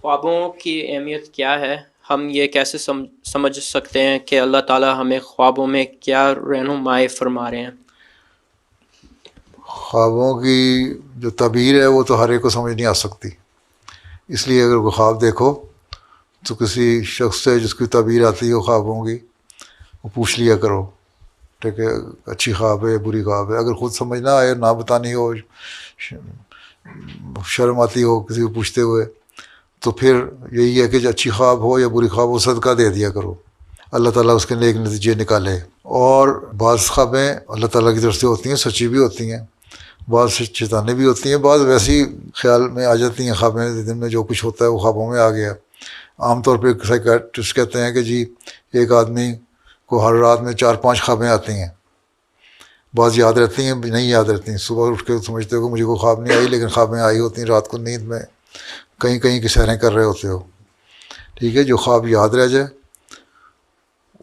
خوابوں کی اہمیت کیا ہے؟ ہم یہ کیسے سمجھ سکتے ہیں کہ اللہ تعالیٰ ہمیں خوابوں میں کیا رہنمائی فرما رہے ہیں؟ خوابوں کی جو تعبیر ہے وہ تو ہر ایک کو سمجھ نہیں آ سکتی، اس لیے اگر کوئی خواب دیکھو تو کسی شخص سے جس کی تعبیر آتی ہو خوابوں کی وہ پوچھ لیا کرو، ٹھیک ہے، اچھی خواب ہے یا بری خواب ہے۔ اگر خود سمجھ نہ آئے، نہ بتانی ہو، شرم آتی ہو کسی کو پوچھتے ہوئے، تو پھر یہی ہے کہ جو اچھی خواب ہو یا بری خواب ہو صدقہ دے دیا کرو، اللہ تعالیٰ اس کے نیک نتیجے نکالے۔ اور بعض خوابیں اللہ تعالیٰ کی طرف سے ہوتی ہیں، سچی بھی ہوتی ہیں، بعض شیطانی بھی ہوتی ہیں، بعض ویسی خیال میں آ جاتی ہیں خوابیں، دن میں جو کچھ ہوتا ہے وہ خوابوں میں آ گیا۔ عام طور پہ سائیکیٹرسٹ کہتے ہیں کہ جی ایک آدمی کو ہر رات میں 4-5 خوابیں آتی ہیں، بعض یاد رہتی ہیں، نہیں یاد رہتی ہیں، صبح اٹھ کے سمجھتے ہو کہ مجھے کوئی خواب نہیں آئی، لیکن خوابیں آئی ہوتی ہیں رات کو نیند میں، کہیں کہیں کی سیریں کر رہے ہوتے ہو، ٹھیک ہے۔ جو خواب یاد رہ جائے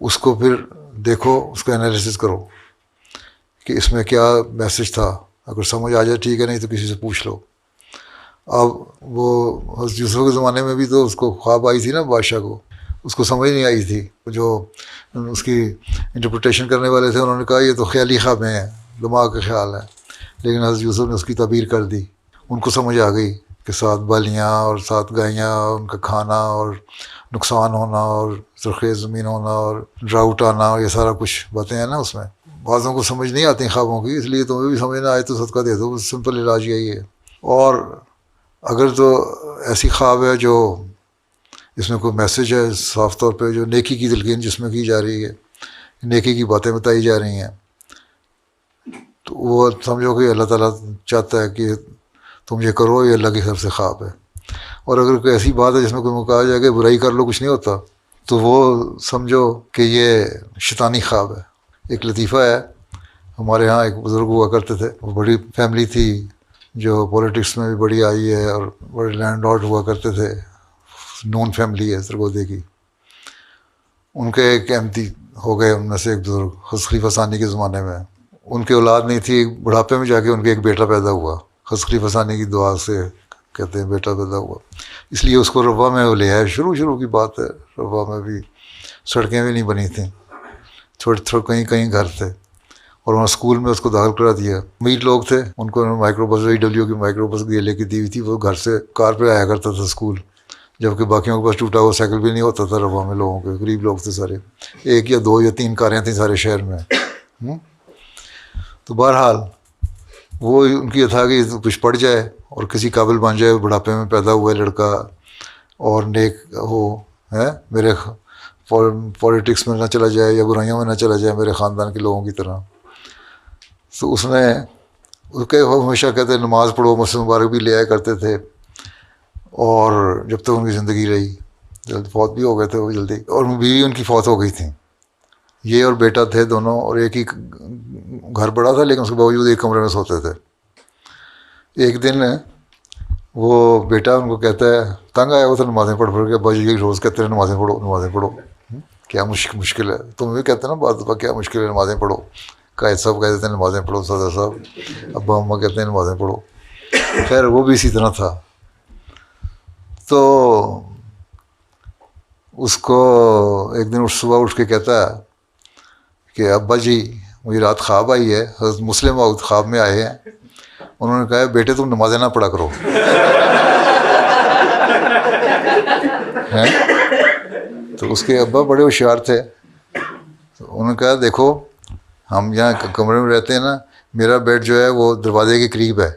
اس کو پھر دیکھو، اس کا انالیسس کرو کہ اس میں کیا میسج تھا، اگر سمجھ آ جائے ٹھیک ہے، نہیں تو کسی سے پوچھ لو۔ اب وہ حضرت یوسف کے زمانے میں بھی تو اس کو خواب آئی تھی نا، بادشاہ کو، اس کو سمجھ نہیں آئی تھی، جو اس کی انٹرپریٹیشن کرنے والے تھے انہوں نے کہا یہ تو خیالی خوابیں ہیں، دماغ کا خیال ہے، لیکن حضرت یوسف نے اس کی تعبیر کر دی، ان کو سمجھ آ گئی کہ 7 بالیاں اور 7 گائیاں، ان کا کھانا اور نقصان ہونا اور زرخیز زمین ہونا اور ڈراؤٹ آنا، یہ سارا کچھ باتیں ہیں نا اس میں۔ بعضوں کو سمجھ نہیں آتی خوابوں کی، اس لیے تمہیں بھی سمجھ نہ آئے تو صدقہ دے دو، سمپل علاج یہی ہے۔ اور اگر تو ایسی خواب ہے جو اس میں کوئی میسج ہے صاف طور پہ، جو نیکی کی تلقین جس میں کی جا رہی ہے، نیکی کی باتیں بتائی جا رہی ہیں، تو وہ سمجھو کہ اللہ تعالیٰ چاہتا ہے کہ تم یہ کرو، یہ اللہ کی طرف سے خواب ہے۔ اور اگر کوئی ایسی بات ہے جس میں کوئی کہا جائے کہ برائی کر لو کچھ نہیں ہوتا، تو وہ سمجھو کہ یہ شیطانی خواب ہے۔ ایک لطیفہ ہے، ہمارے ہاں ایک بزرگ ہوا کرتے تھے، وہ بڑی فیملی تھی جو پولیٹکس میں بھی بڑی آئی ہے، اور بڑے لینڈ لارڈ ہوا کرتے تھے، نون فیملی ہے سرگودے کی۔ ان کے ایک احمدی ہو گئے، ان میں سے ایک بزرگ حضرت خلیفہ ثانی کے زمانے میں، ان کے اولاد نہیں تھی، بڑھاپے میں جا کے ان کے ایک بیٹا پیدا ہوا، حضرت خلیفہ ثانی کی دعا سے کہتے ہیں بیٹا پیدا ہوا، اس لیے اس کو ربوہ میں وہ لے آئے۔ شروع کی بات ہے، ربوہ میں بھی سڑکیں بھی نہیں بنی تھیں، تھوڑے کہیں کہیں گھر تھے، اور وہاں اسکول میں اس کو داخل کرا دیا۔ امیر لوگ تھے، ان کو مائکرو بس AW کی مائکرو بس لے کے دی ہوئی تھی، وہ گھر سے کار پہ آیا کرتا تھا اسکول، جبکہ باقیوں کے پاس ٹوٹا ہوا سائیکل بھی نہیں ہوتا تھا ربوہ میں، لوگوں کے غریب لوگ تھے سارے، 1 یا 2 یا 3 کاریں تھیں سارے شہر میں۔ تو بہرحال وہ ان کی یہ تھا کہ کچھ پڑ جائے اور کسی قابل بن جائے، بڑھاپے میں پیدا ہوا ہے لڑکا اور نیک ہو، ہے میرے پولیٹکس میں نہ چلا جائے یا برائیوں میں نہ چلا جائے میرے خاندان کے لوگوں کی طرح۔ تو اس نے وہ ہمیشہ کہتے نماز پڑھو، مسجد مبارک بھی لے آیا کرتے تھے، اور جب تک ان کی زندگی رہی، جلد فوت بھی ہو گئے تھے وہ جلدی، اور بیوی ان کی فوت ہو گئی تھی، یہ اور بیٹا تھے دونوں، اور ایک ہی گھر بڑا تھا لیکن اس کے باوجود ایک کمرے میں سوتے تھے۔ ایک دن وہ بیٹا ان کو کہتا ہے، تنگ آیا وہ تو نمازیں پڑھ کے، ابا جی روز کہتے ہیں نمازیں پڑھو، کیا مشکل ہے، تم بھی کہتے ہیں نا بعض دفعہ کیا مشکل ہے نمازیں پڑھو، قائد صاحب کہہ دیتے ہیں نمازیں پڑھو، صدر صاحب ابا اماں کہتے ہیں نمازیں پڑھو۔ خیر وہ بھی اسی طرح تھا۔ تو اس کو ایک دن صبح اٹھ کے کہتا ہے کہ ابا جی مجھے رات خواب آئی ہے، حضرت مسلم موعود خواب میں آئے ہیں، انہوں نے کہا بیٹے تم نمازیں نہ پڑھا کرو۔ تو اس کے ابا بڑے ہوشیار تھے، تو انہوں نے کہا دیکھو ہم یہاں کمرے میں رہتے ہیں نا، میرا بیڈ جو ہے وہ دروازے کے قریب ہے،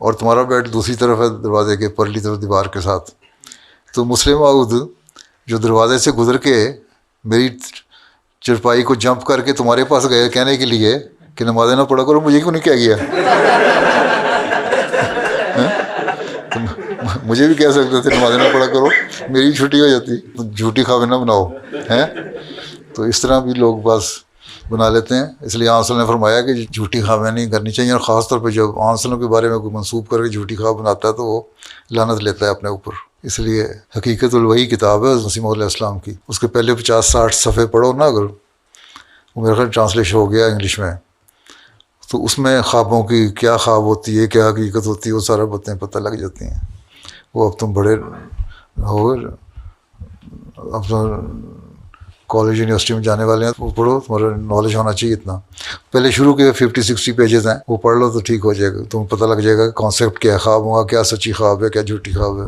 اور تمہارا بیڈ دوسری طرف ہے دروازے کے پرلی طرف دیوار کے ساتھ، تو مسلم موعود جو دروازے سے گزر کے میری چرپائی کو جمپ کر کے تمہارے پاس گئے کہنے کے لیے کہ نمازیں نہ پڑھا کرو، مجھے کیوں نہیں کہہ گیا؟ مجھے بھی کہہ سکتے تھے نمازیں نہ پڑھا کرو، میری چھٹی ہو جاتی، جھوٹی خوابیں نہ بناؤ، ہیں۔ تو اس طرح بھی لوگ بس بنا لیتے ہیں، اس لیے آن صلی اللہ نے فرمایا کہ جھوٹی خوابیں نہیں کرنی چاہیے، اور خاص طور پہ جب آن صلی اللہ کے بارے میں کوئی منسوب کر کے جھوٹی خواب بناتا ہے تو وہ لعنت لیتا ہے اپنے اوپر۔ اس لیے حقیقت الوحی کتاب ہے مسیح موعود علیہ السلام کی، اس کے پہلے 50-60 صفحے پڑھو نا، اگر وہ میرا خیال ٹرانسلیشن ہو گیا انگلش میں، تو اس میں خوابوں کی کیا خواب ہوتی ہے، کیا حقیقت ہوتی ہے، وہ سارا باتیں پتہ لگ جاتی ہیں۔ وہ اب تم بڑے اور اپنا کالج یونیورسٹی میں جانے والے ہیں وہ پڑھو, تمہارا نالج ہونا چاہیے اتنا. پہلے شروع کے 50-60 پیجز ہیں, وہ پڑھ لو تو ٹھیک ہو جائے گا, تمہیں پتہ لگ جائے گا کہ کانسیپٹ کیا ہے, خواب ہوگا کیا سچی خواب ہے کیا جھوٹی خواب ہے.